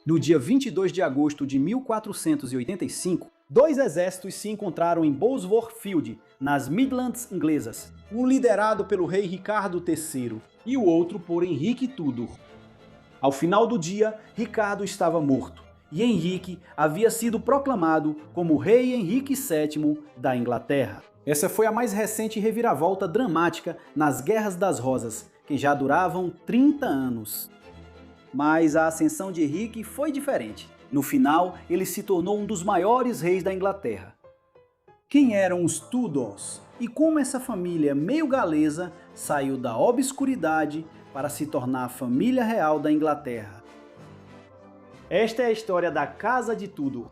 No dia 22 de agosto de 1485, dois exércitos se encontraram em Bosworth Field, nas Midlands inglesas, um liderado pelo rei Ricardo III e o outro por Henrique Tudor. Ao final do dia, Ricardo estava morto e Henrique havia sido proclamado como rei Henrique VII da Inglaterra. Essa foi a mais recente reviravolta dramática nas Guerras das Rosas, que já duravam 30 anos. Mas a ascensão de Henrique foi diferente. No final, ele se tornou um dos maiores reis da Inglaterra. Quem eram os Tudors? E como essa família meio galesa saiu da obscuridade para se tornar a família real da Inglaterra? Esta é a história da Casa de Tudor.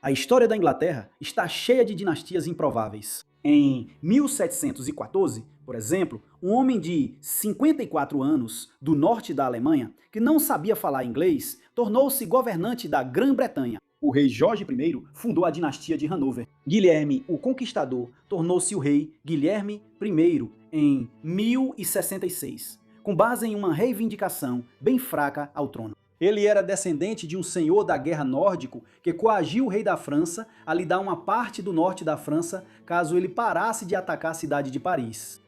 A história da Inglaterra está cheia de dinastias improváveis. Em 1714, por exemplo, um homem de 54 anos, do norte da Alemanha, que não sabia falar inglês, tornou-se governante da Grã-Bretanha. O rei Jorge I fundou a dinastia de Hanover. Guilherme, o Conquistador, tornou-se o rei Guilherme I em 1066, com base em uma reivindicação bem fraca ao trono. Ele era descendente de um senhor da guerra nórdico que coagiu o rei da França a lhe dar uma parte do norte da França caso ele parasse de atacar a cidade de Paris.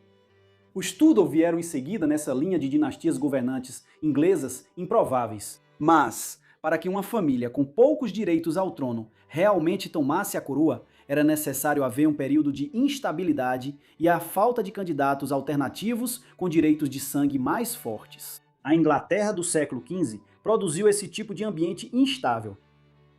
Os Tudor vieram em seguida nessa linha de dinastias governantes inglesas improváveis. Mas, para que uma família com poucos direitos ao trono realmente tomasse a coroa, era necessário haver um período de instabilidade e a falta de candidatos alternativos com direitos de sangue mais fortes. A Inglaterra do século XV produziu esse tipo de ambiente instável.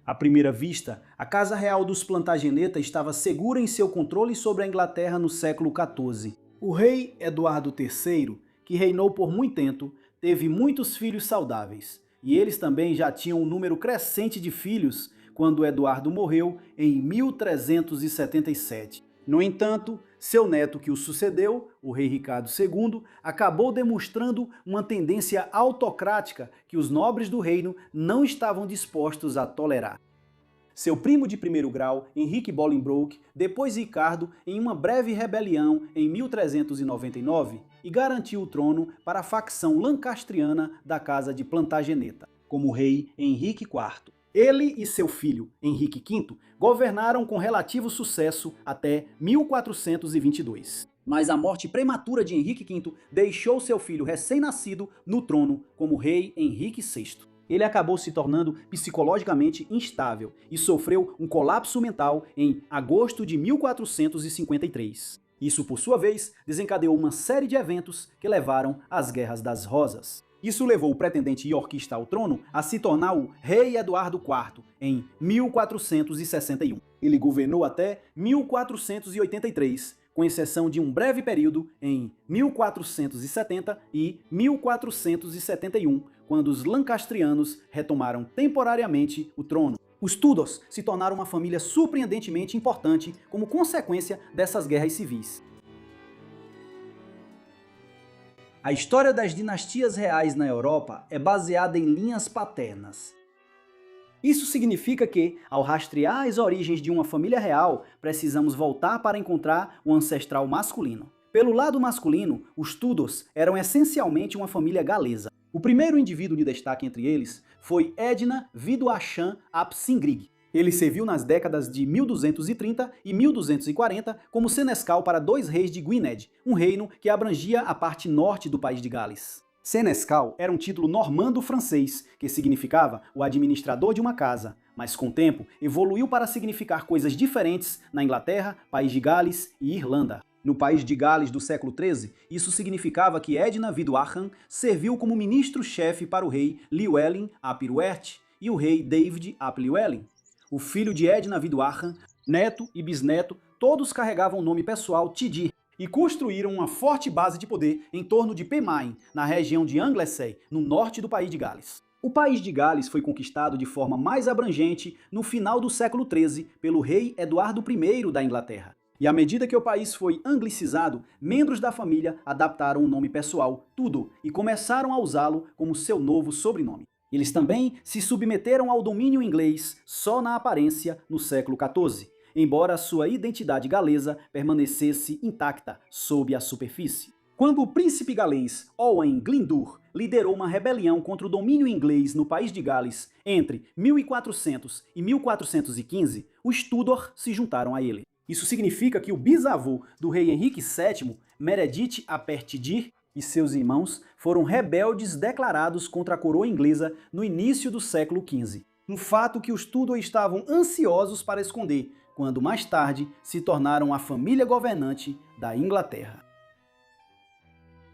À primeira vista, a Casa Real dos Plantageneta estava segura em seu controle sobre a Inglaterra no século XIV. O rei Eduardo III, que reinou por muito tempo, teve muitos filhos saudáveis, e eles também já tinham um número crescente de filhos quando Eduardo morreu em 1377. No entanto, seu neto que o sucedeu, o rei Ricardo II, acabou demonstrando uma tendência autocrática que os nobres do reino não estavam dispostos a tolerar. Seu primo de primeiro grau, Henrique Bolingbroke, depois Ricardo em uma breve rebelião em 1399 e garantiu o trono para a facção lancastriana da Casa de Plantageneta, como rei Henrique IV. Ele e seu filho, Henrique V, governaram com relativo sucesso até 1422. Mas a morte prematura de Henrique V deixou seu filho recém-nascido no trono como rei Henrique VI. Ele acabou se tornando psicologicamente instável e sofreu um colapso mental em agosto de 1453. Isso, por sua vez, desencadeou uma série de eventos que levaram às Guerras das Rosas. Isso levou o pretendente iorquista ao trono a se tornar o rei Eduardo IV em 1461. Ele governou até 1483, com exceção de um breve período em 1470 e 1471, quando os lancastrianos retomaram temporariamente o trono. Os Tudors se tornaram uma família surpreendentemente importante como consequência dessas guerras civis. A história das dinastias reais na Europa é baseada em linhas paternas. Isso significa que, ao rastrear as origens de uma família real, precisamos voltar para encontrar o ancestral masculino. Pelo lado masculino, os Tudors eram essencialmente uma família galesa. O primeiro indivíduo de destaque entre eles foi Edna Widuasham ap Cyngrige. Ele serviu nas décadas de 1230 e 1240 como senescal para dois reis de Gwynedd, um reino que abrangia a parte norte do país de Gales. Senescal era um título normando-francês, que significava o administrador de uma casa, mas com o tempo evoluiu para significar coisas diferentes na Inglaterra, país de Gales e Irlanda. No país de Gales do século XIII, isso significava que Edna Widuasham serviu como ministro-chefe para o rei Llywelyn ap Iorwerth e o rei David ap Llywelyn. O filho de Edna Widuasham, neto e bisneto, todos carregavam o nome pessoal Tidir e construíram uma forte base de poder em torno de Pemain, na região de Anglesey, no norte do país de Gales. O país de Gales foi conquistado de forma mais abrangente no final do século XIII pelo rei Eduardo I da Inglaterra. E à medida que o país foi anglicizado, membros da família adaptaram o nome pessoal Tudor e começaram a usá-lo como seu novo sobrenome. Eles também se submeteram ao domínio inglês só na aparência no século XIV. embora sua identidade galesa permanecesse intacta sob a superfície. Quando o príncipe galês Owain Glyndŵr liderou uma rebelião contra o domínio inglês no país de Gales entre 1400 e 1415, os Tudor se juntaram a ele. Isso significa que o bisavô do rei Henrique VII, Meredith ap Tídir, e seus irmãos foram rebeldes declarados contra a coroa inglesa no início do século XV. Um fato que os Tudor estavam ansiosos para esconder, quando mais tarde se tornaram a família governante da Inglaterra.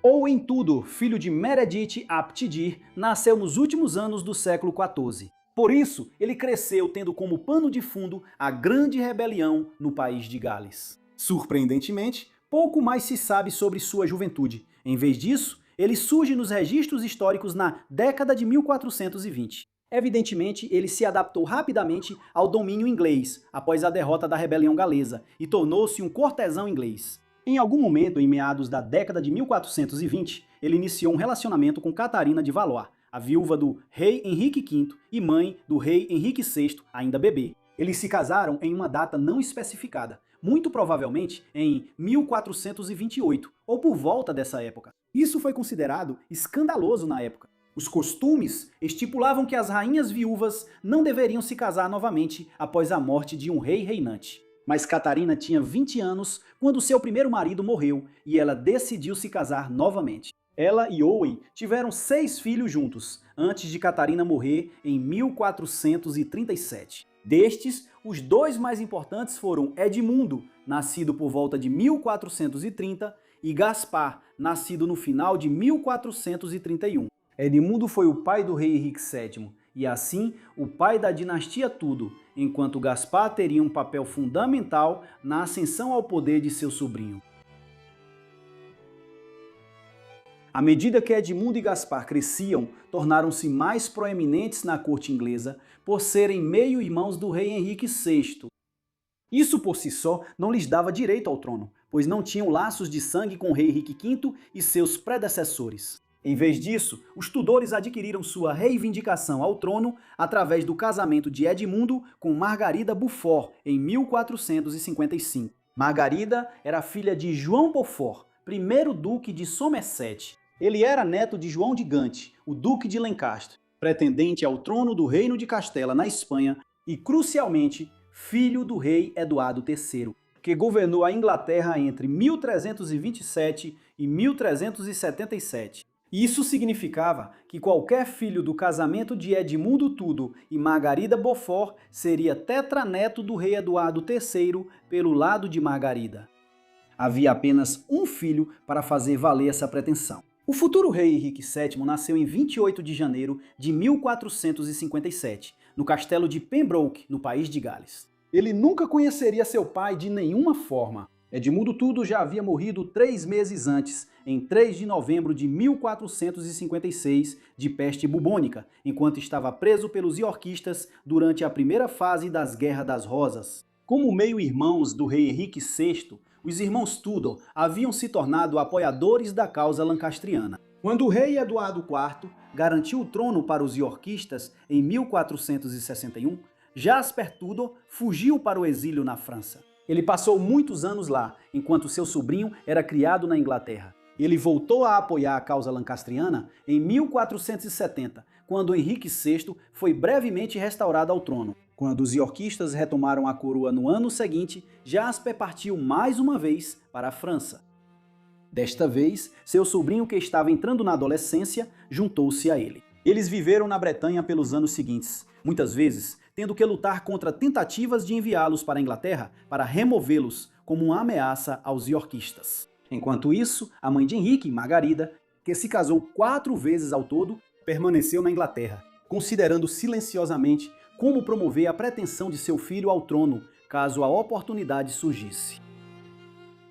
Owain Tudor, filho de Meredith ap Tídir, nasceu nos últimos anos do século XIV. Por isso, ele cresceu tendo como pano de fundo a grande rebelião no país de Gales. Surpreendentemente, pouco mais se sabe sobre sua juventude. Em vez disso, ele surge nos registros históricos na década de 1420. Evidentemente, ele se adaptou rapidamente ao domínio inglês após a derrota da rebelião galesa e tornou-se um cortesão inglês. Em algum momento, em meados da década de 1420, ele iniciou um relacionamento com Catarina de Valois, a viúva do rei Henrique V e mãe do rei Henrique VI, ainda bebê. Eles se casaram em uma data não especificada, muito provavelmente em 1428, ou por volta dessa época. Isso foi considerado escandaloso na época. Os costumes estipulavam que as rainhas viúvas não deveriam se casar novamente após a morte de um rei reinante. Mas Catarina tinha 20 anos quando seu primeiro marido morreu e ela decidiu se casar novamente. Ela e Owain tiveram 6 filhos juntos, antes de Catarina morrer em 1437. Destes, os 2 mais importantes foram Edmundo, nascido por volta de 1430, e Gaspar, nascido no final de 1431. Edmundo foi o pai do rei Henrique VII, e assim o pai da dinastia Tudor, enquanto Gaspar teria um papel fundamental na ascensão ao poder de seu sobrinho. À medida que Edmundo e Gaspar cresciam, tornaram-se mais proeminentes na corte inglesa por serem meio-irmãos do rei Henrique VI. Isso por si só não lhes dava direito ao trono, pois não tinham laços de sangue com o rei Henrique V e seus predecessores. Em vez disso, os Tudores adquiriram sua reivindicação ao trono através do casamento de Edmundo com Margarida Beaufort em 1455. Margarida era filha de João Beaufort, primeiro duque de Somerset. Ele era neto de João de Gante, o duque de Lencastre, pretendente ao trono do Reino de Castela na Espanha e, crucialmente, filho do rei Eduardo III, que governou a Inglaterra entre 1327 e 1377. Isso significava que qualquer filho do casamento de Edmundo Tudor e Margarida Beaufort seria tetraneto do rei Eduardo III pelo lado de Margarida. Havia apenas um filho para fazer valer essa pretensão. O futuro rei Henrique VII nasceu em 28 de janeiro de 1457, no castelo de Pembroke, no país de Gales. Ele nunca conheceria seu pai de nenhuma forma. Edmundo Tudor já havia morrido 3 meses antes, em 3 de novembro de 1456, de peste bubônica, enquanto estava preso pelos iorquistas durante a primeira fase das Guerras das Rosas. Como meio-irmãos do rei Henrique VI, os irmãos Tudor haviam se tornado apoiadores da causa lancastriana. Quando o rei Eduardo IV garantiu o trono para os iorquistas em 1461, Jasper Tudor fugiu para o exílio na França. Ele passou muitos anos lá, enquanto seu sobrinho era criado na Inglaterra. Ele voltou a apoiar a causa lancastriana em 1470, quando Henrique VI foi brevemente restaurado ao trono. Quando os iorquistas retomaram a coroa no ano seguinte, Jasper partiu mais uma vez para a França. Desta vez, seu sobrinho, que estava entrando na adolescência, juntou-se a ele. Eles viveram na Bretanha pelos anos seguintes, muitas vezes tendo que lutar contra tentativas de enviá-los para a Inglaterra para removê-los como uma ameaça aos iorquistas. Enquanto isso, a mãe de Henrique, Margarida, que se casou 4 vezes ao todo, permaneceu na Inglaterra, considerando silenciosamente como promover a pretensão de seu filho ao trono, caso a oportunidade surgisse.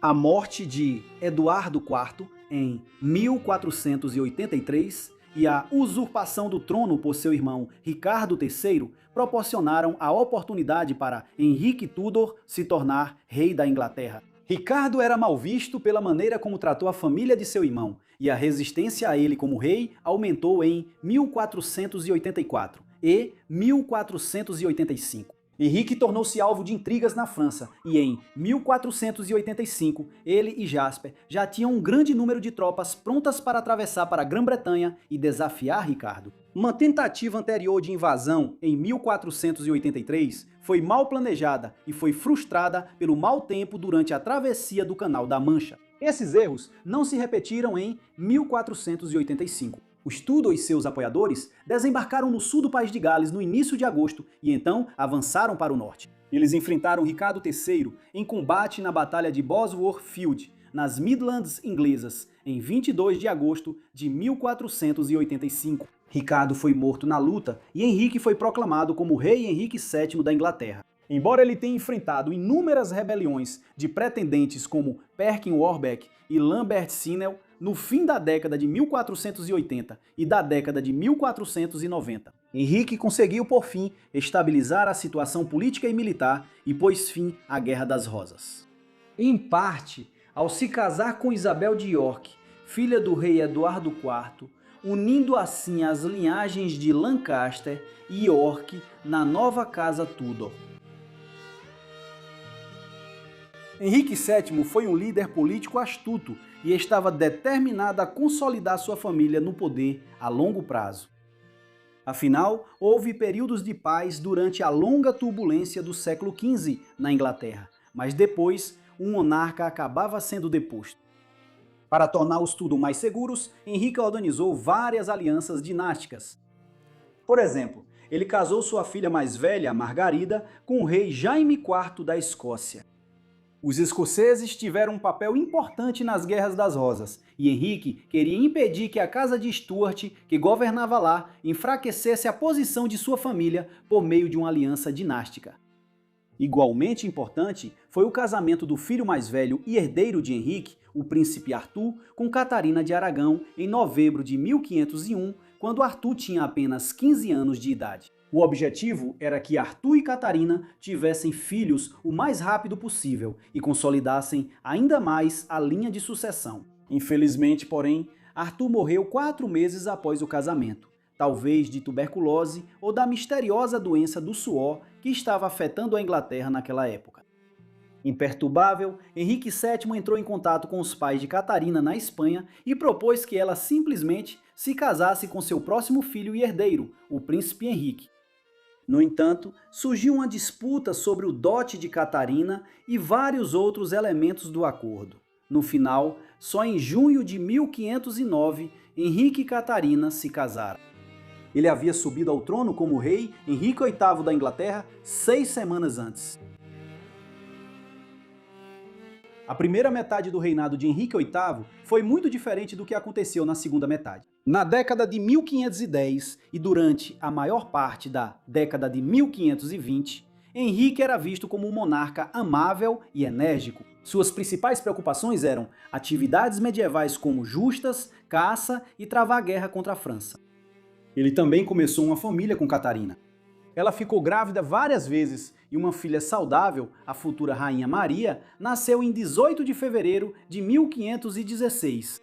A morte de Eduardo IV em 1483 e a usurpação do trono por seu irmão Ricardo III proporcionaram a oportunidade para Henrique Tudor se tornar rei da Inglaterra. Ricardo era mal visto pela maneira como tratou a família de seu irmão, e a resistência a ele como rei aumentou em 1484 e 1485. Henrique tornou-se alvo de intrigas na França e em 1485 ele e Jasper já tinham um grande número de tropas prontas para atravessar para a Grã-Bretanha e desafiar Ricardo. Uma tentativa anterior de invasão em 1483 foi mal planejada e foi frustrada pelo mau tempo durante a travessia do Canal da Mancha. Esses erros não se repetiram em 1485. Os Tudor e seus apoiadores desembarcaram no sul do País de Gales no início de agosto e então avançaram para o norte. Eles enfrentaram Ricardo III em combate na Batalha de Bosworth Field, nas Midlands inglesas, em 22 de agosto de 1485. Ricardo foi morto na luta e Henrique foi proclamado como rei Henrique VII da Inglaterra. Embora ele tenha enfrentado inúmeras rebeliões de pretendentes como Perkin Warbeck e Lambert Simnel, no fim da década de 1480 e da década de 1490, Henrique conseguiu, por fim, estabilizar a situação política e militar e pôs fim à Guerra das Rosas. Em parte, ao se casar com Isabel de York, filha do rei Eduardo IV, unindo assim as linhagens de Lancaster e York na nova casa Tudor. Henrique VII foi um líder político astuto e estava determinado a consolidar sua família no poder a longo prazo. Afinal, houve períodos de paz durante a longa turbulência do século XV na Inglaterra, mas depois um monarca acabava sendo deposto. Para tornar os Tudor mais seguros, Henrique organizou várias alianças dinásticas. Por exemplo, ele casou sua filha mais velha, Margarida, com o rei Jaime IV da Escócia. Os escoceses tiveram um papel importante nas Guerras das Rosas, e Henrique queria impedir que a casa de Stuart, que governava lá, enfraquecesse a posição de sua família por meio de uma aliança dinástica. Igualmente importante foi o casamento do filho mais velho e herdeiro de Henrique, o príncipe Arthur, com Catarina de Aragão em novembro de 1501, quando Arthur tinha apenas 15 anos de idade. O objetivo era que Arthur e Catarina tivessem filhos o mais rápido possível e consolidassem ainda mais a linha de sucessão. Infelizmente, porém, Arthur morreu 4 meses após o casamento, talvez de tuberculose ou da misteriosa doença do suor que estava afetando a Inglaterra naquela época. Imperturbável, Henrique VII entrou em contato com os pais de Catarina na Espanha e propôs que ela simplesmente se casasse com seu próximo filho e herdeiro, o príncipe Henrique. No entanto, surgiu uma disputa sobre o dote de Catarina e vários outros elementos do acordo. No final, só em junho de 1509, Henrique e Catarina se casaram. Ele havia subido ao trono como rei Henrique VIII da Inglaterra 6 semanas antes. A primeira metade do reinado de Henrique VIII foi muito diferente do que aconteceu na segunda metade. Na década de 1510 e durante a maior parte da década de 1520, Henrique era visto como um monarca amável e enérgico. Suas principais preocupações eram atividades medievais como justas, caça e travar guerra contra a França. Ele também começou uma família com Catarina. Ela ficou grávida várias vezes e uma filha saudável, a futura Rainha Maria, nasceu em 18 de fevereiro de 1516.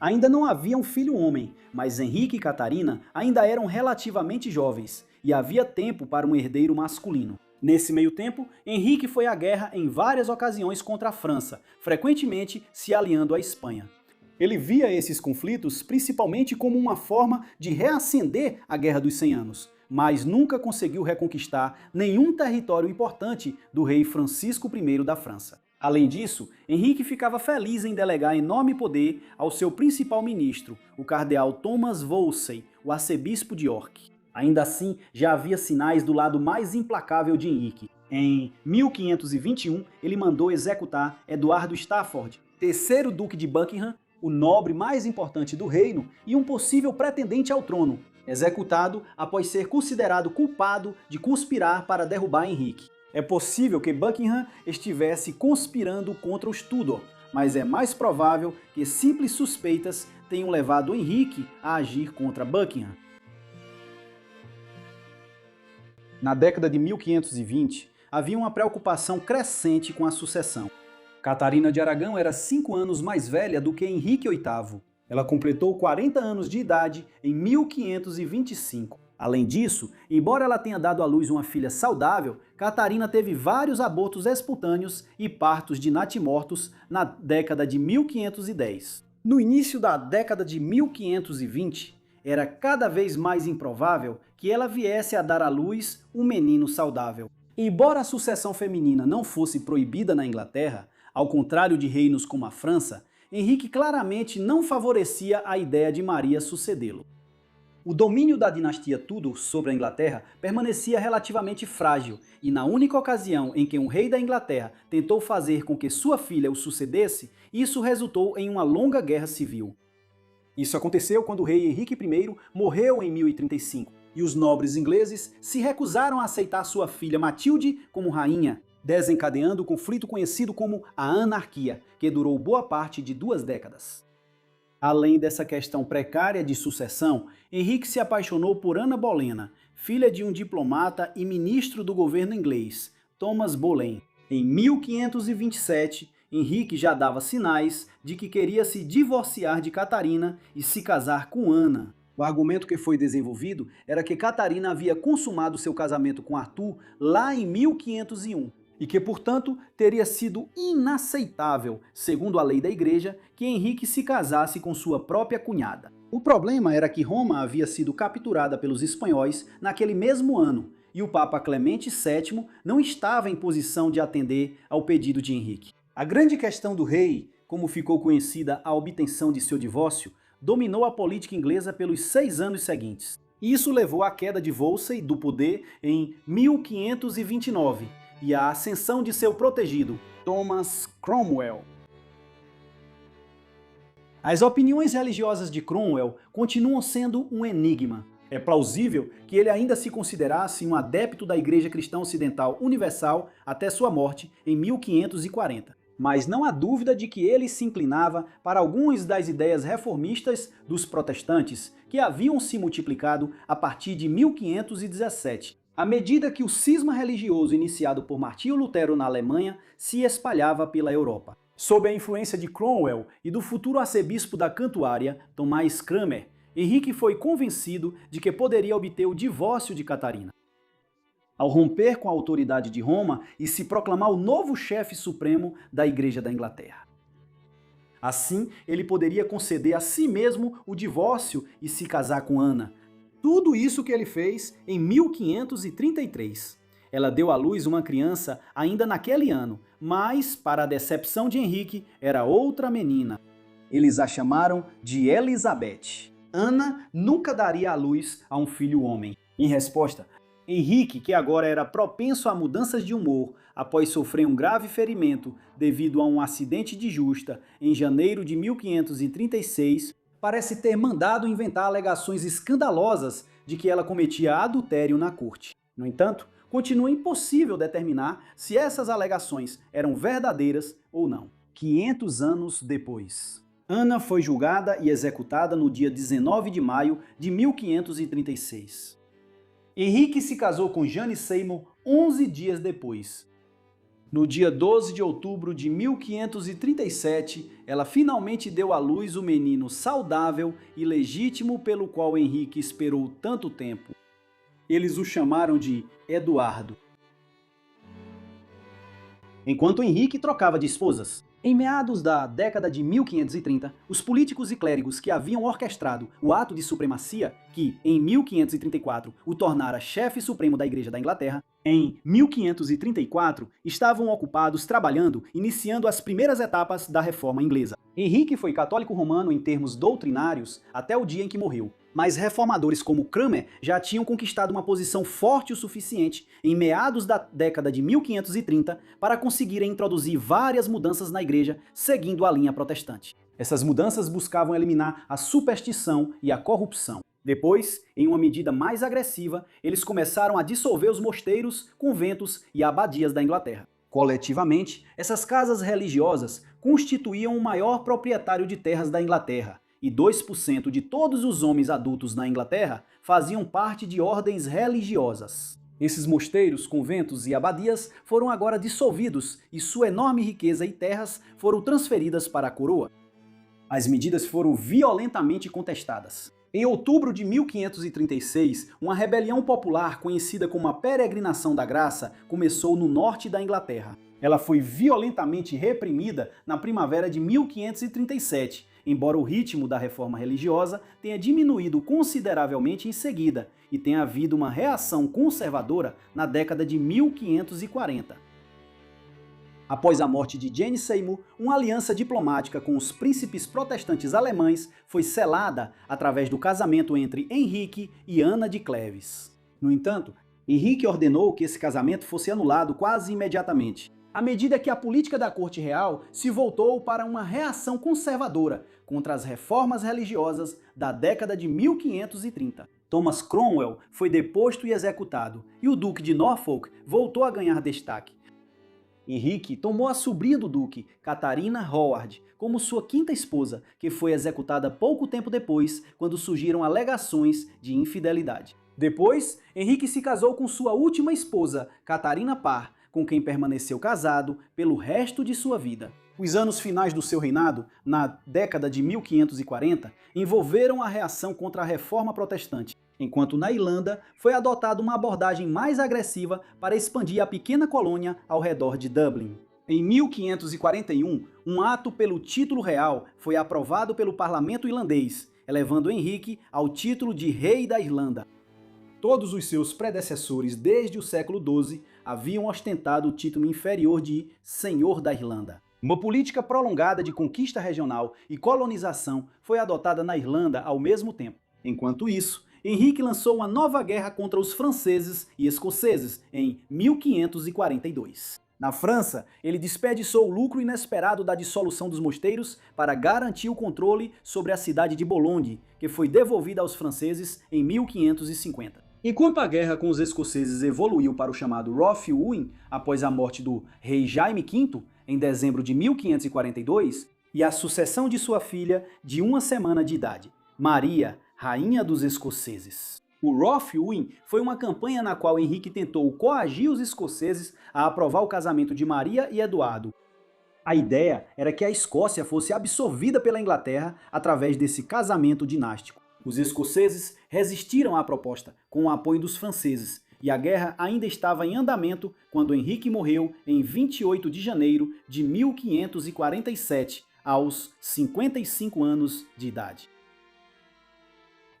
Ainda não havia um filho homem, mas Henrique e Catarina ainda eram relativamente jovens e havia tempo para um herdeiro masculino. Nesse meio tempo, Henrique foi à guerra em várias ocasiões contra a França, frequentemente se aliando à Espanha. Ele via esses conflitos principalmente como uma forma de reacender a Guerra dos 100 Anos, mas nunca conseguiu reconquistar nenhum território importante do rei Francisco I da França. Além disso, Henrique ficava feliz em delegar enorme poder ao seu principal ministro, o cardeal Thomas Wolsey, o arcebispo de York. Ainda assim, já havia sinais do lado mais implacável de Henrique. Em 1521, ele mandou executar Eduardo Stafford, terceiro duque de Buckingham, o nobre mais importante do reino e um possível pretendente ao trono, executado após ser considerado culpado de conspirar para derrubar Henrique. É possível que Buckingham estivesse conspirando contra os Tudor, mas é mais provável que simples suspeitas tenham levado Henrique a agir contra Buckingham. Na década de 1520, havia uma preocupação crescente com a sucessão. Catarina de Aragão era 5 anos mais velha do que Henrique VIII. Ela completou 40 anos de idade em 1525. Além disso, embora ela tenha dado à luz uma filha saudável, Catarina teve vários abortos espontâneos e partos de natimortos na década de 1510. No início da década de 1520, era cada vez mais improvável que ela viesse a dar à luz um menino saudável. Embora a sucessão feminina não fosse proibida na Inglaterra, ao contrário de reinos como a França, Henrique claramente não favorecia a ideia de Maria sucedê-lo. O domínio da dinastia Tudor sobre a Inglaterra permanecia relativamente frágil, e na única ocasião em que um rei da Inglaterra tentou fazer com que sua filha o sucedesse, isso resultou em uma longa guerra civil. Isso aconteceu quando o rei Henrique I morreu em 1035, e os nobres ingleses se recusaram a aceitar sua filha Matilde como rainha, desencadeando o conflito conhecido como a Anarquia, que durou boa parte de 2 décadas. Além dessa questão precária de sucessão, Henrique se apaixonou por Ana Bolena, filha de um diplomata e ministro do governo inglês, Thomas Boleyn. Em 1527, Henrique já dava sinais de que queria se divorciar de Catarina e se casar com Ana. O argumento que foi desenvolvido era que Catarina havia consumado seu casamento com Arthur lá em 1501, e que, portanto, teria sido inaceitável, segundo a lei da igreja, que Henrique se casasse com sua própria cunhada. O problema era que Roma havia sido capturada pelos espanhóis naquele mesmo ano, e o Papa Clemente VII não estava em posição de atender ao pedido de Henrique. A grande questão do rei, como ficou conhecida a obtenção de seu divórcio, dominou a política inglesa pelos 6 anos seguintes. Isso levou à queda de Wolsey do poder em 1529, e a ascensão de seu protegido, Thomas Cromwell. As opiniões religiosas de Cromwell continuam sendo um enigma. É plausível que ele ainda se considerasse um adepto da Igreja Cristã Ocidental Universal até sua morte em 1540. Mas não há dúvida de que ele se inclinava para algumas das ideias reformistas dos protestantes, que haviam se multiplicado a partir de 1517. À medida que o cisma religioso iniciado por Martinho Lutero na Alemanha se espalhava pela Europa. Sob a influência de Cromwell e do futuro arcebispo da Cantuária, Tomás Cranmer, Henrique foi convencido de que poderia obter o divórcio de Catarina. Ao romper com a autoridade de Roma e se proclamar o novo chefe supremo da Igreja da Inglaterra. Assim, ele poderia conceder a si mesmo o divórcio e se casar com Ana. Tudo isso que ele fez em 1533. Ela deu à luz uma criança ainda naquele ano, mas, para a decepção de Henrique, era outra menina. Eles a chamaram de Elizabeth. Ana nunca daria à luz a um filho homem. Em resposta, Henrique, que agora era propenso a mudanças de humor após sofrer um grave ferimento devido a um acidente de justa em janeiro de 1536, parece ter mandado inventar alegações escandalosas de que ela cometia adultério na corte. No entanto, continua impossível determinar se essas alegações eram verdadeiras ou não. 500 anos depois, Ana foi julgada e executada no dia 19 de maio de 1536. Henrique se casou com Jane Seymour 11 dias depois. No dia 12 de outubro de 1537, ela finalmente deu à luz o menino saudável e legítimo pelo qual Henrique esperou tanto tempo. Eles o chamaram de Eduardo. Enquanto Henrique trocava de esposas, em meados da década de 1530, os políticos e clérigos que haviam orquestrado o ato de supremacia, que em 1534 o tornara chefe supremo da Igreja da Inglaterra, em 1534 estavam ocupados trabalhando, iniciando as primeiras etapas da reforma inglesa. Henrique foi católico romano em termos doutrinários até o dia em que morreu, mas reformadores como Cranmer já tinham conquistado uma posição forte o suficiente em meados da década de 1530 para conseguirem introduzir várias mudanças na igreja seguindo a linha protestante. Essas mudanças buscavam eliminar a superstição e a corrupção. Depois, em uma medida mais agressiva, eles começaram a dissolver os mosteiros, conventos e abadias da Inglaterra. Coletivamente, essas casas religiosas constituíam o maior proprietário de terras da Inglaterra, e 2% de todos os homens adultos na Inglaterra faziam parte de ordens religiosas. Esses mosteiros, conventos e abadias foram agora dissolvidos e sua enorme riqueza e terras foram transferidas para a coroa. As medidas foram violentamente contestadas. Em outubro de 1536, uma rebelião popular conhecida como a Peregrinação da Graça começou no norte da Inglaterra. Ela foi violentamente reprimida na primavera de 1537, embora o ritmo da reforma religiosa tenha diminuído consideravelmente em seguida e tenha havido uma reação conservadora na década de 1540. Após a morte de Jane Seymour, uma aliança diplomática com os príncipes protestantes alemães foi selada através do casamento entre Henrique e Ana de Cleves. No entanto, Henrique ordenou que esse casamento fosse anulado quase imediatamente, à medida que a política da corte real se voltou para uma reação conservadora contra as reformas religiosas da década de 1530. Thomas Cromwell foi deposto e executado, e o Duque de Norfolk voltou a ganhar destaque. Henrique tomou a sobrinha do duque, Catarina Howard, como sua quinta esposa, que foi executada pouco tempo depois, quando surgiram alegações de infidelidade. Depois, Henrique se casou com sua última esposa, Catarina Parr, com quem permaneceu casado pelo resto de sua vida. Os anos finais do seu reinado, na década de 1540, envolveram a reação contra a reforma protestante, enquanto na Irlanda foi adotada uma abordagem mais agressiva para expandir a pequena colônia ao redor de Dublin. Em 1541, um ato pelo título real foi aprovado pelo parlamento irlandês, elevando Henrique ao título de Rei da Irlanda. Todos os seus predecessores desde o século XII haviam ostentado o título inferior de Senhor da Irlanda. Uma política prolongada de conquista regional e colonização foi adotada na Irlanda ao mesmo tempo. Enquanto isso, Henrique lançou uma nova guerra contra os franceses e escoceses em 1542. Na França, ele desperdiçou o lucro inesperado da dissolução dos mosteiros para garantir o controle sobre a cidade de Boulogne, que foi devolvida aos franceses em 1550. Enquanto a guerra com os escoceses evoluiu para o chamado Rothwell após a morte do rei Jaime V, em dezembro de 1542, e a sucessão de sua filha de uma semana de idade, Maria, Rainha dos Escoceses. O Rothwell foi uma campanha na qual Henrique tentou coagir os escoceses a aprovar o casamento de Maria e Eduardo. A ideia era que a Escócia fosse absorvida pela Inglaterra através desse casamento dinástico. Os escoceses resistiram à proposta, com o apoio dos franceses, e a guerra ainda estava em andamento quando Henrique morreu em 28 de janeiro de 1547, aos 55 anos de idade.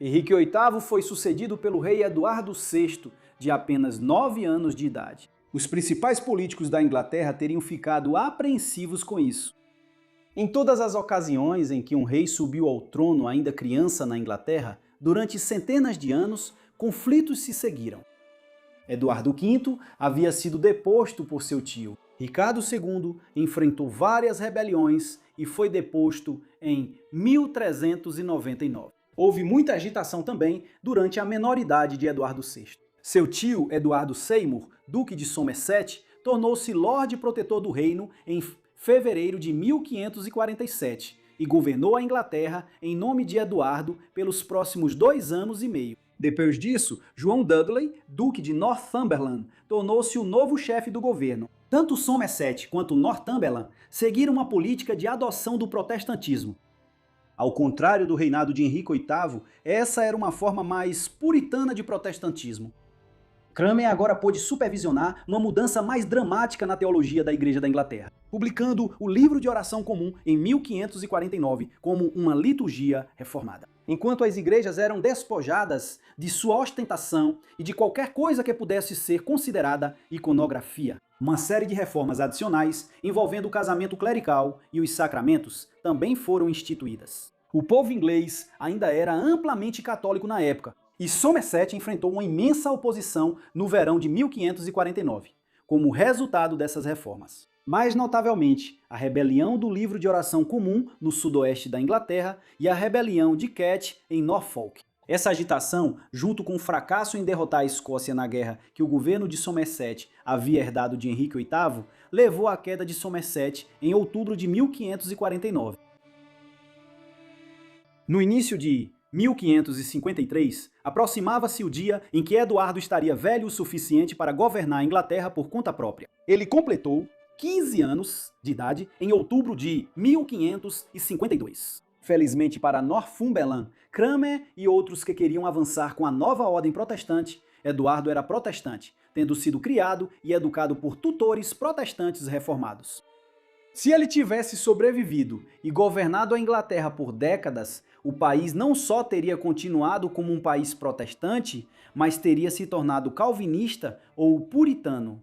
Henrique VIII foi sucedido pelo rei Eduardo VI, de apenas 9 anos de idade. Os principais políticos da Inglaterra teriam ficado apreensivos com isso. Em todas as ocasiões em que um rei subiu ao trono ainda criança na Inglaterra, durante centenas de anos, conflitos se seguiram. Eduardo V havia sido deposto por seu tio. Ricardo II enfrentou várias rebeliões e foi deposto em 1399. Houve muita agitação também durante a menoridade de Eduardo VI. Seu tio, Eduardo Seymour, duque de Somerset, tornou-se Lorde Protetor do Reino em fevereiro de 1547 e governou a Inglaterra em nome de Eduardo pelos próximos 2 anos e meio. Depois disso, João Dudley, duque de Northumberland, tornou-se o novo chefe do governo. Tanto Somerset quanto Northumberland seguiram uma política de adoção do protestantismo. Ao contrário do reinado de Henrique VIII, essa era uma forma mais puritana de protestantismo. Cranmer agora pôde supervisionar uma mudança mais dramática na teologia da Igreja da Inglaterra, publicando o Livro de Oração Comum em 1549 como uma liturgia reformada. Enquanto as igrejas eram despojadas de sua ostentação e de qualquer coisa que pudesse ser considerada iconografia, uma série de reformas adicionais envolvendo o casamento clerical e os sacramentos também foram instituídas. O povo inglês ainda era amplamente católico na época, e Somerset enfrentou uma imensa oposição no verão de 1549, como resultado dessas reformas. Mais notavelmente, a rebelião do Livro de Oração Comum no sudoeste da Inglaterra e a rebelião de Ket em Norfolk. Essa agitação, junto com o fracasso em derrotar a Escócia na guerra que o governo de Somerset havia herdado de Henrique VIII, levou à queda de Somerset em outubro de 1549. No início de 1553, aproximava-se o dia em que Eduardo estaria velho o suficiente para governar a Inglaterra por conta própria. Ele completou 15 anos de idade em outubro de 1552. Felizmente para Northumberland, Cranmer e outros que queriam avançar com a nova ordem protestante, Eduardo era protestante, tendo sido criado e educado por tutores protestantes reformados. Se ele tivesse sobrevivido e governado a Inglaterra por décadas, o país não só teria continuado como um país protestante, mas teria se tornado calvinista ou puritano.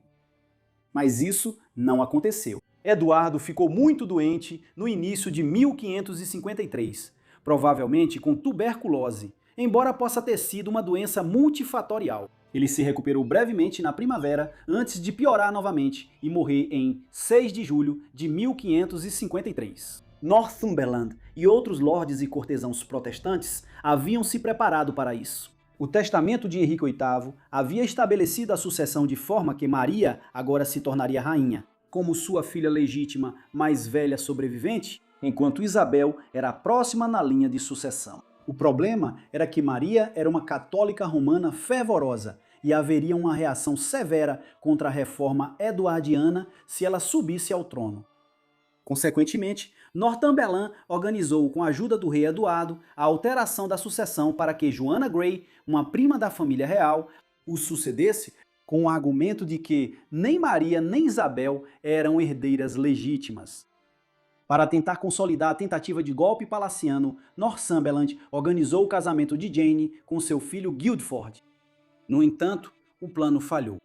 Mas isso não aconteceu. Eduardo ficou muito doente no início de 1553, provavelmente com tuberculose, embora possa ter sido uma doença multifatorial. Ele se recuperou brevemente na primavera, antes de piorar novamente e morrer em 6 de julho de 1553. Northumberland e outros lordes e cortesãos protestantes haviam se preparado para isso. O testamento de Henrique VIII havia estabelecido a sucessão de forma que Maria agora se tornaria rainha, como sua filha legítima mais velha sobrevivente, enquanto Isabel era a próxima na linha de sucessão. O problema era que Maria era uma católica romana fervorosa e haveria uma reação severa contra a reforma eduardiana se ela subisse ao trono. Consequentemente, Northumberland organizou, com a ajuda do rei Eduardo, a alteração da sucessão para que Joanna Grey, uma prima da família real, o sucedesse, com o argumento de que nem Maria nem Isabel eram herdeiras legítimas. Para tentar consolidar a tentativa de golpe palaciano, Northumberland organizou o casamento de Jane com seu filho Guildford. No entanto, o plano falhou.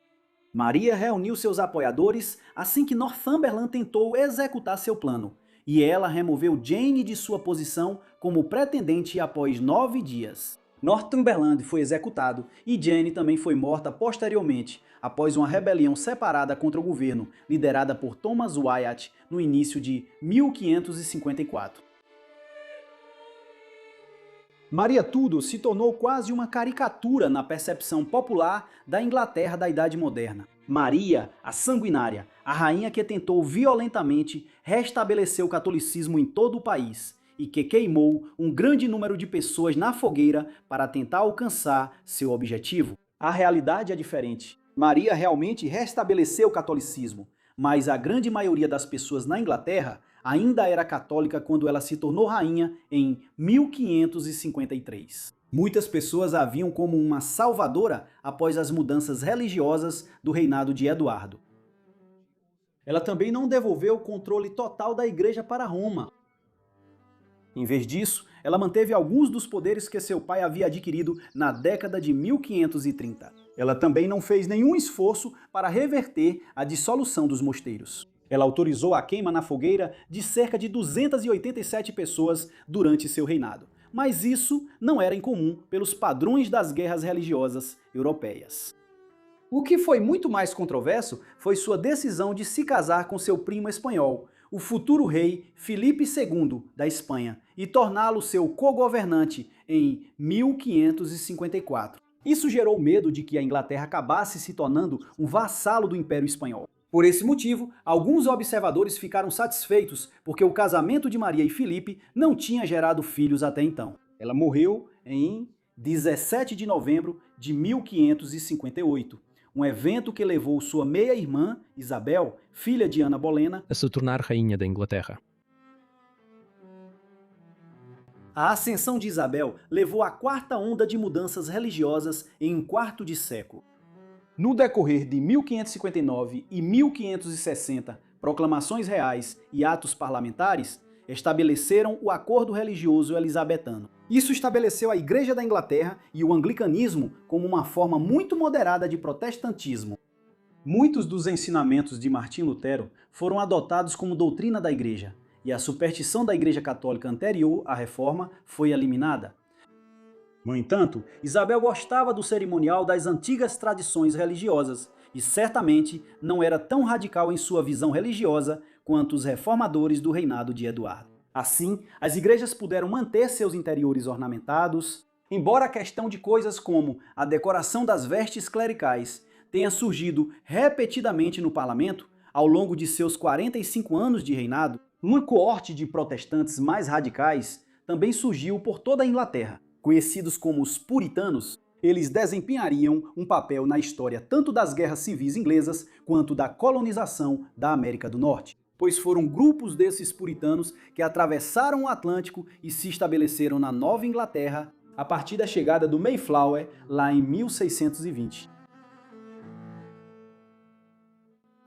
Maria reuniu seus apoiadores assim que Northumberland tentou executar seu plano, e ela removeu Jane de sua posição como pretendente após 9 dias. Northumberland foi executado e Jane também foi morta posteriormente, após uma rebelião separada contra o governo, liderada por Thomas Wyatt no início de 1554. Maria Tudor se tornou quase uma caricatura na percepção popular da Inglaterra da Idade Moderna. Maria, a sanguinária, a rainha que tentou violentamente restabelecer o catolicismo em todo o país e que queimou um grande número de pessoas na fogueira para tentar alcançar seu objetivo. A realidade é diferente. Maria realmente restabeleceu o catolicismo, mas a grande maioria das pessoas na Inglaterra ainda era católica quando ela se tornou rainha em 1553. Muitas pessoas a viam como uma salvadora após as mudanças religiosas do reinado de Eduardo. Ela também não devolveu o controle total da igreja para Roma. Em vez disso, ela manteve alguns dos poderes que seu pai havia adquirido na década de 1530. Ela também não fez nenhum esforço para reverter a dissolução dos mosteiros. Ela autorizou a queima na fogueira de cerca de 287 pessoas durante seu reinado. Mas isso não era incomum pelos padrões das guerras religiosas europeias. O que foi muito mais controverso foi sua decisão de se casar com seu primo espanhol, o futuro rei Filipe II da Espanha, e torná-lo seu co-governante em 1554. Isso gerou medo de que a Inglaterra acabasse se tornando um vassalo do Império Espanhol. Por esse motivo, alguns observadores ficaram satisfeitos porque o casamento de Maria e Filipe não tinha gerado filhos até então. Ela morreu em 17 de novembro de 1558, um evento que levou sua meia-irmã, Isabel, filha de Ana Bolena, a se tornar rainha da Inglaterra. A ascensão de Isabel levou à quarta onda de mudanças religiosas em um quarto de século. No decorrer de 1559 e 1560, proclamações reais e atos parlamentares estabeleceram o acordo religioso elisabetano. Isso estabeleceu a Igreja da Inglaterra e o anglicanismo como uma forma muito moderada de protestantismo. Muitos dos ensinamentos de Martim Lutero foram adotados como doutrina da Igreja, e a superstição da Igreja Católica anterior à Reforma foi eliminada. No entanto, Isabel gostava do cerimonial das antigas tradições religiosas e certamente não era tão radical em sua visão religiosa quanto os reformadores do reinado de Eduardo. Assim, as igrejas puderam manter seus interiores ornamentados, embora a questão de coisas como a decoração das vestes clericais tenha surgido repetidamente no parlamento ao longo de seus 45 anos de reinado, uma coorte de protestantes mais radicais também surgiu por toda a Inglaterra. Conhecidos como os puritanos, eles desempenhariam um papel na história tanto das guerras civis inglesas quanto da colonização da América do Norte. pois foram grupos desses puritanos que atravessaram o Atlântico e se estabeleceram na Nova Inglaterra a partir da chegada do Mayflower lá em 1620.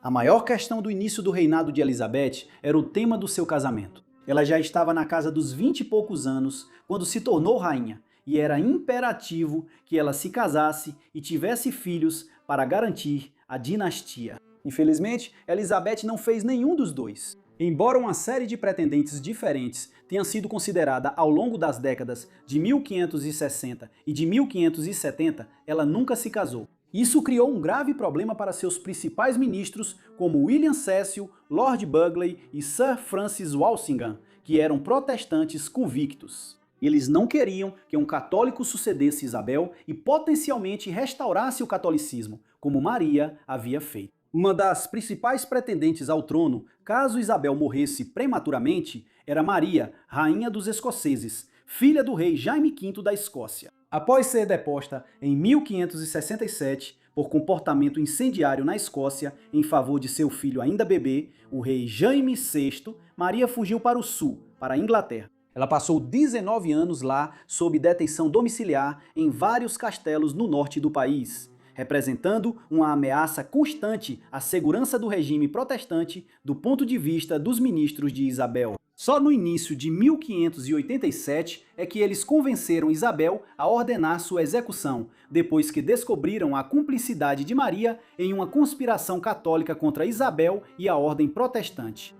A maior questão do início do reinado de Elizabeth era o tema do seu casamento. Ela já estava na casa dos 20 e poucos anos quando se tornou rainha, e era imperativo que ela se casasse e tivesse filhos para garantir a dinastia. Infelizmente, Elizabeth não fez nenhum dos dois. Embora uma série de pretendentes diferentes tenha sido considerada ao longo das décadas de 1560 e de 1570, ela nunca se casou. Isso criou um grave problema para seus principais ministros, como William Cecil, Lord Burghley e Sir Francis Walsingham, que eram protestantes convictos. Eles não queriam que um católico sucedesse Isabel e potencialmente restaurasse o catolicismo, como Maria havia feito. Uma das principais pretendentes ao trono, caso Isabel morresse prematuramente, era Maria, rainha dos escoceses, filha do rei Jaime V da Escócia. Após ser deposta em 1567 por comportamento incendiário na Escócia em favor de seu filho ainda bebê, o rei Jaime VI, Maria fugiu para o sul, para a Inglaterra. Ela passou 19 anos lá sob detenção domiciliar em vários castelos no norte do país, representando uma ameaça constante à segurança do regime protestante do ponto de vista dos ministros de Isabel. Só no início de 1587 é que eles convenceram Isabel a ordenar sua execução, depois que descobriram a cumplicidade de Maria em uma conspiração católica contra Isabel e a ordem protestante.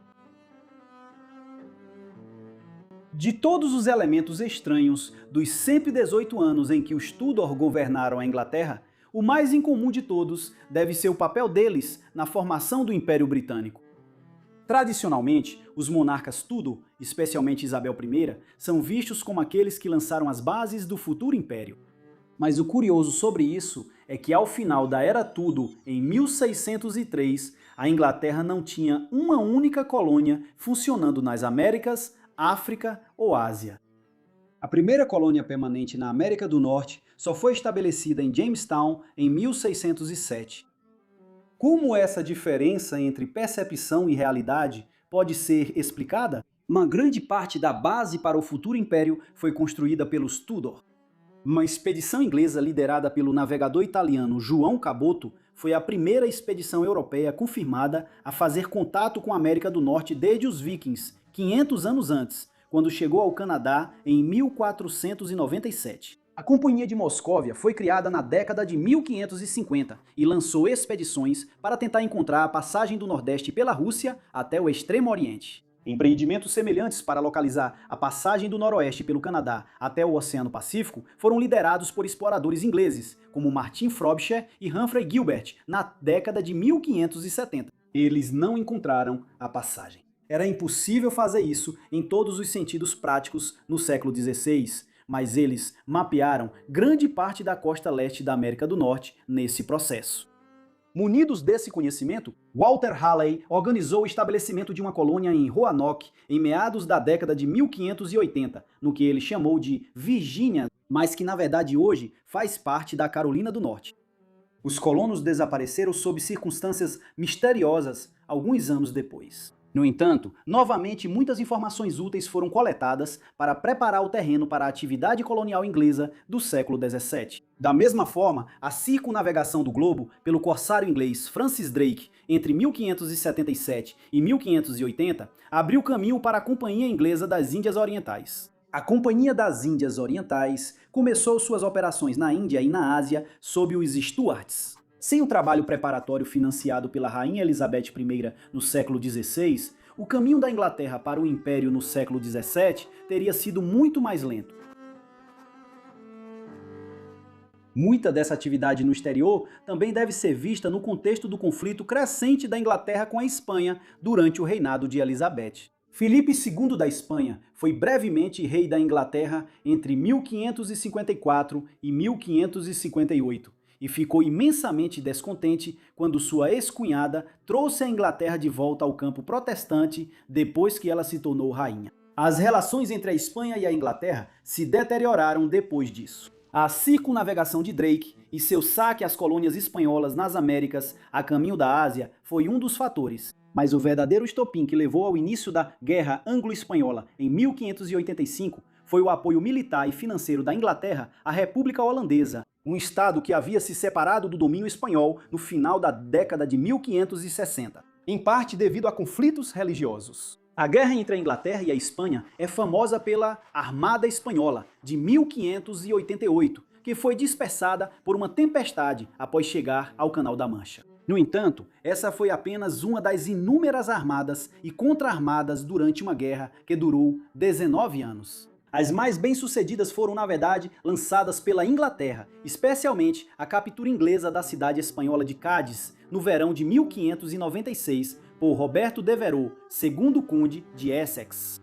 De todos os elementos estranhos dos 118 anos em que os Tudor governaram a Inglaterra, o mais incomum de todos deve ser o papel deles na formação do Império Britânico. Tradicionalmente, os monarcas Tudor, especialmente Isabel I, são vistos como aqueles que lançaram as bases do futuro império. Mas o curioso sobre isso é que ao final da Era Tudor, em 1603, a Inglaterra não tinha uma única colônia funcionando nas Américas, África ou Ásia. A primeira colônia permanente na América do Norte só foi estabelecida em Jamestown em 1607. Como essa diferença entre percepção e realidade pode ser explicada? Uma grande parte da base para o futuro império foi construída pelos Tudor. Uma expedição inglesa liderada pelo navegador italiano João Caboto foi a primeira expedição europeia confirmada a fazer contato com a América do Norte desde os Vikings, 500 anos antes, quando chegou ao Canadá em 1497. A Companhia de Moscóvia foi criada na década de 1550 e lançou expedições para tentar encontrar a passagem do Nordeste pela Rússia até o Extremo Oriente. Empreendimentos semelhantes para localizar a passagem do Noroeste pelo Canadá até o Oceano Pacífico foram liderados por exploradores ingleses, como Martin Frobisher e Humphrey Gilbert, na década de 1570. Eles não encontraram a passagem. Era impossível fazer isso em todos os sentidos práticos no século XVI, mas eles mapearam grande parte da costa leste da América do Norte nesse processo. Munidos desse conhecimento, Walter Raleigh organizou o estabelecimento de uma colônia em Roanoke em meados da década de 1580, no que ele chamou de Virgínia, mas que na verdade hoje faz parte da Carolina do Norte. Os colonos desapareceram sob circunstâncias misteriosas alguns anos depois. No entanto, novamente muitas informações úteis foram coletadas para preparar o terreno para a atividade colonial inglesa do século XVII. Da mesma forma, a circunnavegação do globo pelo corsário inglês Francis Drake entre 1577 e 1580 abriu caminho para a Companhia Inglesa das Índias Orientais. A Companhia das Índias Orientais começou suas operações na Índia e na Ásia sob os Stuarts. Sem o trabalho preparatório financiado pela Rainha Elizabeth I no século XVI, o caminho da Inglaterra para o Império no século XVII teria sido muito mais lento. Muita dessa atividade no exterior também deve ser vista no contexto do conflito crescente da Inglaterra com a Espanha durante o reinado de Elizabeth. Filipe II da Espanha foi brevemente rei da Inglaterra entre 1554 e 1558. E ficou imensamente descontente quando sua ex-cunhada trouxe a Inglaterra de volta ao campo protestante depois que ela se tornou rainha. As relações entre a Espanha e a Inglaterra se deterioraram depois disso. A circunnavegação de Drake e seu saque às colônias espanholas nas Américas a caminho da Ásia foi um dos fatores. Mas o verdadeiro estopim que levou ao início da Guerra Anglo-Espanhola em 1585 foi o apoio militar e financeiro da Inglaterra à República Holandesa, um estado que havia se separado do domínio espanhol no final da década de 1560, em parte devido a conflitos religiosos. A guerra entre a Inglaterra e a Espanha é famosa pela Armada Espanhola, de 1588, que foi dispersada por uma tempestade após chegar ao Canal da Mancha. No entanto, essa foi apenas uma das inúmeras armadas e contra-armadas durante uma guerra que durou 19 anos. As mais bem-sucedidas foram, na verdade, lançadas pela Inglaterra, especialmente a captura inglesa da cidade espanhola de Cádiz, no verão de 1596, por Roberto Devereux, segundo conde de Essex.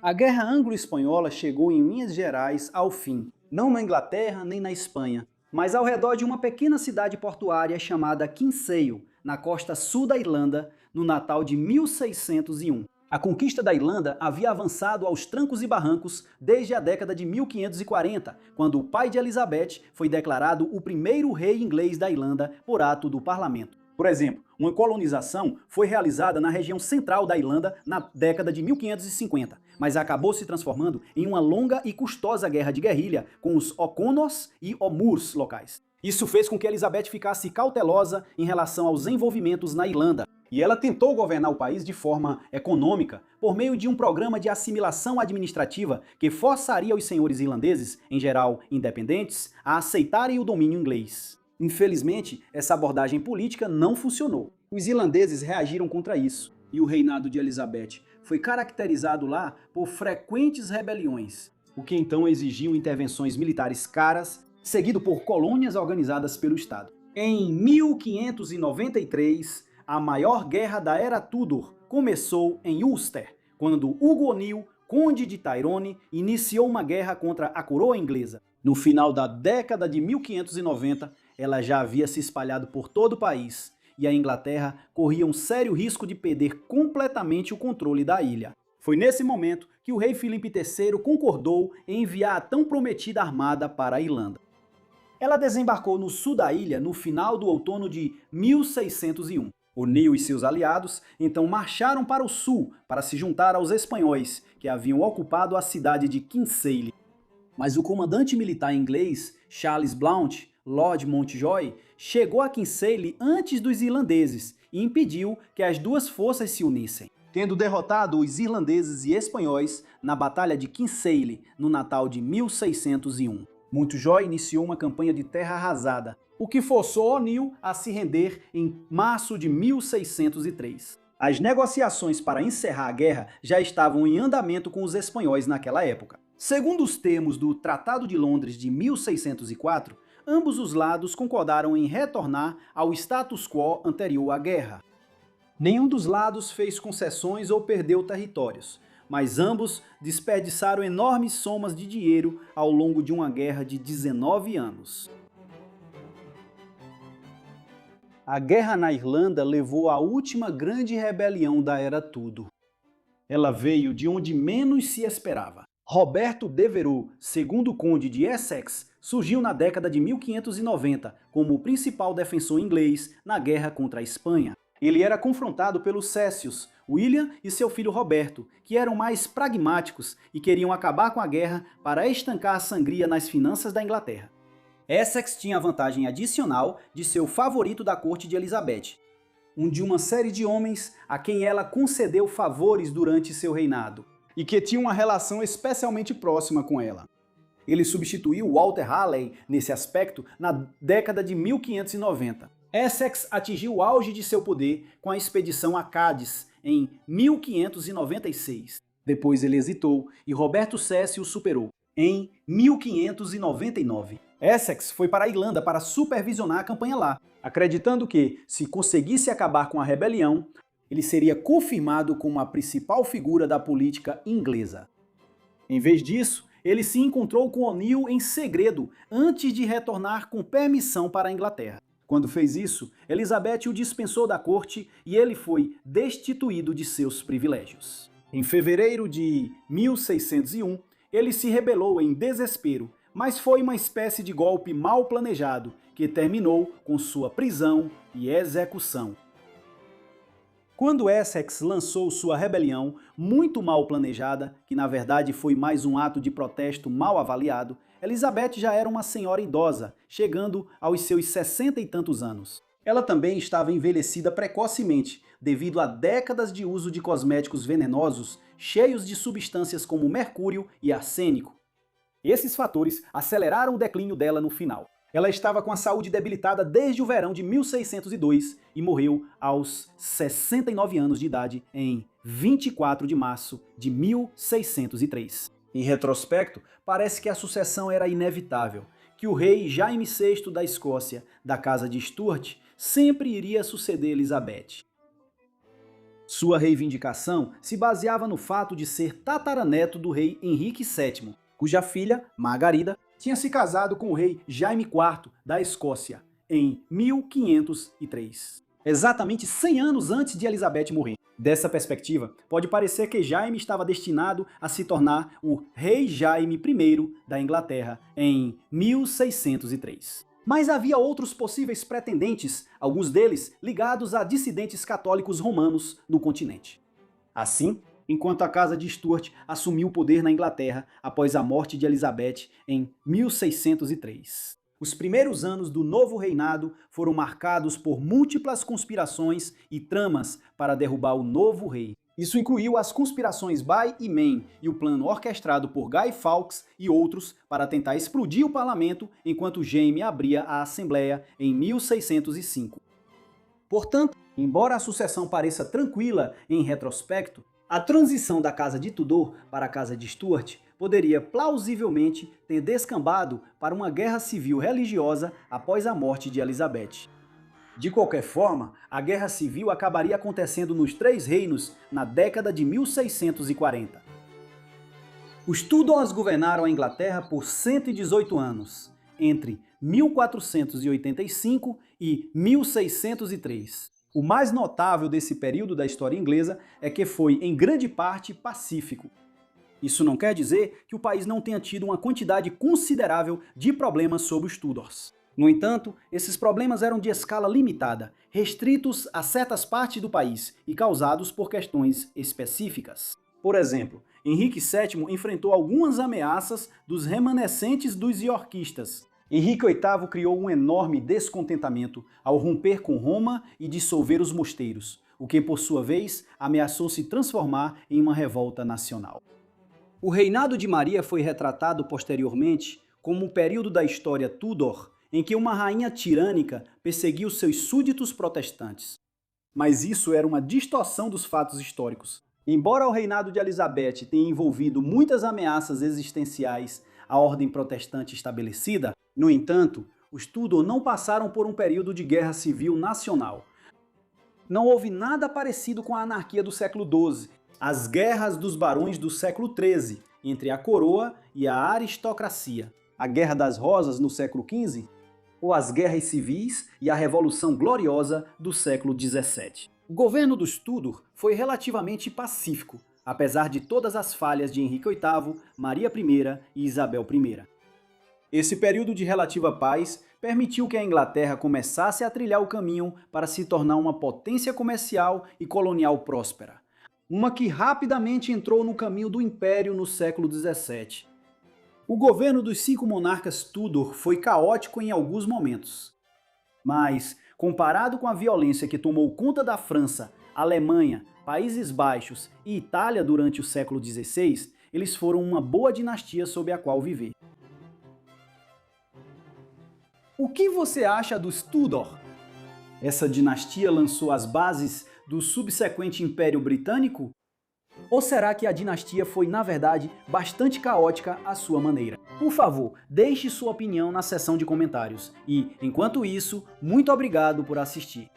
A Guerra Anglo-Espanhola chegou em linhas gerais ao fim, não na Inglaterra nem na Espanha, mas ao redor de uma pequena cidade portuária chamada Kinsale, na costa sul da Irlanda, no Natal de 1601. A conquista da Irlanda havia avançado aos trancos e barrancos desde a década de 1540, quando o pai de Elizabeth foi declarado o primeiro rei inglês da Irlanda por ato do parlamento. Por exemplo, uma colonização foi realizada na região central da Irlanda na década de 1550, mas acabou se transformando em uma longa e custosa guerra de guerrilha com os O'Connors e O'Moores locais. Isso fez com que Elizabeth ficasse cautelosa em relação aos envolvimentos na Irlanda, e ela tentou governar o país de forma econômica, por meio de um programa de assimilação administrativa que forçaria os senhores irlandeses, em geral independentes, a aceitarem o domínio inglês. Infelizmente, essa abordagem política não funcionou. Os irlandeses reagiram contra isso, e o reinado de Elizabeth foi caracterizado lá por frequentes rebeliões, o que então exigiu intervenções militares caras, seguido por colônias organizadas pelo Estado. Em 1593, a maior guerra da Era Tudor começou em Ulster, quando Hugo O'Neill, conde de Tyrone, iniciou uma guerra contra a coroa inglesa. No final da década de 1590, ela já havia se espalhado por todo o país, e a Inglaterra corria um sério risco de perder completamente o controle da ilha. Foi nesse momento que o rei Filipe III concordou em enviar a tão prometida armada para a Irlanda. Ela desembarcou no sul da ilha no final do outono de 1601. O'Neill e seus aliados então marcharam para o sul para se juntar aos espanhóis, que haviam ocupado a cidade de Kinsale. Mas o comandante militar inglês, Charles Blount, Lord Mountjoy, chegou a Kinsale antes dos irlandeses e impediu que as duas forças se unissem. Tendo derrotado os irlandeses e espanhóis na Batalha de Kinsale, no Natal de 1601. Mountjoy iniciou uma campanha de terra arrasada, o que forçou O'Neill a se render em março de 1603. As negociações para encerrar a guerra já estavam em andamento com os espanhóis naquela época. Segundo os termos do Tratado de Londres de 1604, ambos os lados concordaram em retornar ao status quo anterior à guerra. Nenhum dos lados fez concessões ou perdeu territórios, mas ambos desperdiçaram enormes somas de dinheiro ao longo de uma guerra de 19 anos. A guerra na Irlanda levou à última grande rebelião da Era Tudor. Ela veio de onde menos se esperava. Roberto Devereux, segundo conde de Essex, surgiu na década de 1590 como o principal defensor inglês na guerra contra a Espanha. Ele era confrontado pelos Césios, William e seu filho Roberto, que eram mais pragmáticos e queriam acabar com a guerra para estancar a sangria nas finanças da Inglaterra. Essex tinha a vantagem adicional de ser o favorito da corte de Elizabeth, um de uma série de homens a quem ela concedeu favores durante seu reinado, e que tinha uma relação especialmente próxima com ela. Ele substituiu Walter Raleigh nesse aspecto na década de 1590. Essex atingiu o auge de seu poder com a expedição a Cádiz em 1596. Depois ele hesitou e Roberto Cécio o superou em 1599. Essex foi para a Irlanda para supervisionar a campanha lá, acreditando que, se conseguisse acabar com a rebelião, ele seria confirmado como a principal figura da política inglesa. Em vez disso, ele se encontrou com O'Neill em segredo antes de retornar com permissão para a Inglaterra. Quando fez isso, Elizabeth o dispensou da corte e ele foi destituído de seus privilégios. Em fevereiro de 1601, ele se rebelou em desespero, mas foi uma espécie de golpe mal planejado que terminou com sua prisão e execução. Quando Essex lançou sua rebelião, muito mal planejada, que na verdade foi mais um ato de protesto mal avaliado, Elizabeth já era uma senhora idosa, chegando aos seus 60 e tantos anos. Ela também estava envelhecida precocemente, devido a décadas de uso de cosméticos venenosos, cheios de substâncias como mercúrio e arsênico. Esses fatores aceleraram o declínio dela no final. Ela estava com a saúde debilitada desde o verão de 1602 e morreu aos 69 anos de idade em 24 de março de 1603. Em retrospecto, parece que a sucessão era inevitável, que o rei Jaime VI da Escócia, da Casa de Stuart, sempre iria suceder Elizabeth. Sua reivindicação se baseava no fato de ser tataraneto do rei Henrique VII, cuja filha, Margarida, tinha se casado com o rei Jaime IV da Escócia em 1503, exatamente 100 anos antes de Elizabeth morrer. Dessa perspectiva, pode parecer que Jaime estava destinado a se tornar o rei Jaime I da Inglaterra em 1603. Mas havia outros possíveis pretendentes, alguns deles ligados a dissidentes católicos romanos no continente. Assim, enquanto a Casa de Stuart assumiu o poder na Inglaterra após a morte de Elizabeth em 1603. Os primeiros anos do novo reinado foram marcados por múltiplas conspirações e tramas para derrubar o novo rei. Isso incluiu as conspirações By e Man e o plano orquestrado por Guy Fawkes e outros para tentar explodir o parlamento enquanto Jaime abria a Assembleia em 1605. Portanto, embora a sucessão pareça tranquila em retrospecto, a transição da Casa de Tudor para a Casa de Stuart poderia plausivelmente ter descambado para uma guerra civil religiosa após a morte de Elizabeth. De qualquer forma, a Guerra Civil acabaria acontecendo nos Três Reinos na década de 1640. Os Tudors governaram a Inglaterra por 118 anos, entre 1485 e 1603. O mais notável desse período da história inglesa é que foi, em grande parte, pacífico. Isso não quer dizer que o país não tenha tido uma quantidade considerável de problemas sob os Tudors. No entanto, esses problemas eram de escala limitada, restritos a certas partes do país e causados por questões específicas. Por exemplo, Henrique VII enfrentou algumas ameaças dos remanescentes dos iorquistas. Henrique VIII criou um enorme descontentamento ao romper com Roma e dissolver os mosteiros, o que, por sua vez, ameaçou se transformar em uma revolta nacional. O reinado de Maria foi retratado posteriormente como um período da história Tudor em que uma rainha tirânica perseguiu seus súditos protestantes. Mas isso era uma distorção dos fatos históricos. Embora o reinado de Elizabeth tenha envolvido muitas ameaças existenciais à ordem protestante estabelecida, no entanto, os Tudor não passaram por um período de guerra civil nacional. Não houve nada parecido com a anarquia do século XII, as guerras dos barões do século XIII, entre a coroa e a aristocracia, a Guerra das Rosas no século XV, ou as guerras civis e a Revolução Gloriosa do século XVII. O governo dos Tudor foi relativamente pacífico, apesar de todas as falhas de Henrique VIII, Maria I e Isabel I. Esse período de relativa paz permitiu que a Inglaterra começasse a trilhar o caminho para se tornar uma potência comercial e colonial próspera, uma que rapidamente entrou no caminho do Império no século XVII. O governo dos 5 monarcas Tudor foi caótico em alguns momentos, mas, comparado com a violência que tomou conta da França, Alemanha, Países Baixos e Itália durante o século XVI, eles foram uma boa dinastia sob a qual viver. O que você acha dos Tudor? Essa dinastia lançou as bases do subsequente Império Britânico? Ou será que a dinastia foi, na verdade, bastante caótica à sua maneira? Por favor, deixe sua opinião na seção de comentários. E, enquanto isso, muito obrigado por assistir.